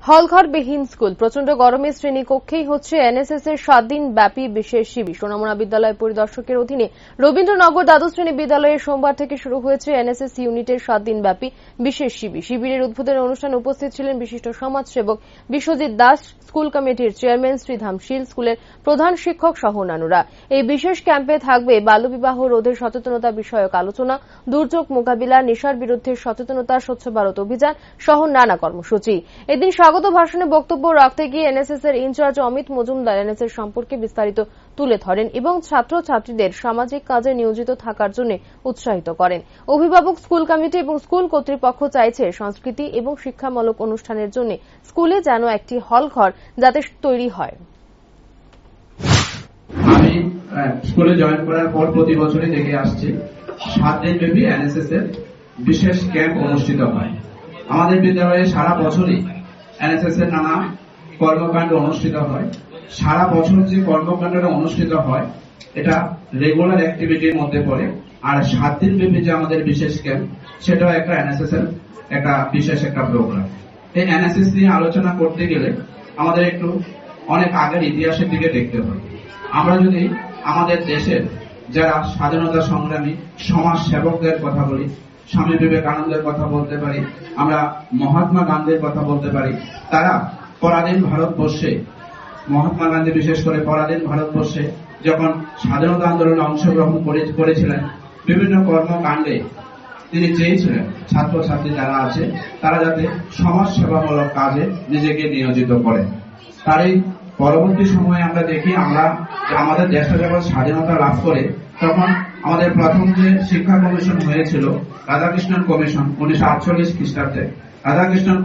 হলঘরবিহীন school, প্রচন্ড গরমে শ্রেণীকক্ষেই হচ্ছে এনএসএস এর 7 দিন ব্যাপী বিশেষ শিবির। সোনামুড়া বিদ্যালয় পরিদর্শকের অধীনে রবীন্দ্রনগর দ্বাদশ শ্রেণী বিদ্যালয়ে সোমবার থেকে শুরু হয়েছে এনএসএস ইউনিটের 7 দিন ব্যাপী বিশেষ শিবির। শিবিরের উদ্বোধনী অনুষ্ঠানে উপস্থিত ছিলেন বিশিষ্ট সমাজসেবক বিশ্বজিৎ দাস, স্কুল কমিটির চেয়ারম্যান শ্রীধাম শীল, স্কুলের প্রধান শিক্ষক সহ অন্যান্যরা। এই বিশেষ ক্যাম্পে থাকবে বাল্যবিবাহ রোধে সচেতনতা বিষয়ক আলোচনা, দুর্যোগ মোকাবিলা, নেশার বিরুদ্ধে সচেতনতা, স্বচ্ছ ভারত অভিযান সহ নানা কর্মসূচি। এদিন স্বাগত ভাষণে বক্তব্য রাখতে গিয়ে এনএসএস এর ইনচার্জ অমিত মজুমদার এনএসএস সম্পর্কে বিস্তারিত তুলে ধরেন এবং ছাত্রছাত্রীদের সামাজিক কাজে নিয়োজিত থাকার জন্য উৎসাহিত করেন। অভিভাবক, স্কুল কমিটি এবং স্কুল কর্তৃপক্ষ চাইছে সংস্কৃতি এবং শিক্ষামূলক অনুষ্ঠানের জন্য স্কুলে যেন একটি হল ঘর যাতে তৈরি হয়। আমি স্কুলে জয়েন করার পর প্রতি বছরই দেখে আসছি 7 দিন ব্যাপী এনএসএস এর বিশেষ ক্যাম্প অনুষ্ঠিত হয়। আমাদের বিদ্যালয়ে সারা বছরই এনএসএস এর নানা কর্মকাণ্ড অনুষ্ঠিত হয়। সারা বছর যে কর্মকাণ্ডটা অনুষ্ঠিত হয় এটা রেগুলার অ্যাক্টিভিটির মধ্যে পড়ে। আর 7 দিন ব্যাপী যে আমাদের বিশেষ ক্যাম্প, সেটাও একটা এনএসএস এর একটা বিশেষ একটা প্রোগ্রাম। এই এনএসএস নিয়ে আলোচনা করতে গেলে আমাদের একটু অনেক আগের ইতিহাসের দিকে দেখতে হয়। আমরা যদি আমাদের দেশের যারা স্বাধীনতা সংগ্রামী সমাজ সেবকদের কথা বলি, স্বামী বিবেকানন্দের কথা বলতে পারি, আমরা মহাত্মা গান্ধীর কথা বলতে পারি। তারা পরাধীন ভারতবর্ষে, মহাত্মা গান্ধী বিশেষ করে পরাধীন ভারতবর্ষে যখন স্বাধীনতা আন্দোলনে অংশগ্রহণ করেছিলেন, বিভিন্ন কর্মকাণ্ডে তিনি চেয়েছিলেন ছাত্রছাত্রী যারা আছে তারা যাতে সমাজ সেবামূলক কাজে নিজেকে নিয়োজিত করে। তার এই পরবর্তী সময়ে আমরা দেখি আমাদের দেশটা যখন স্বাধীনতা লাভ করে তখন আমাদের প্রথম যে শিক্ষা কমিশন হয়েছিল রাধাকৃষ্ণন কমিশন 1948 খ্রিস্টাব্দে, রাধাকৃষ্ণন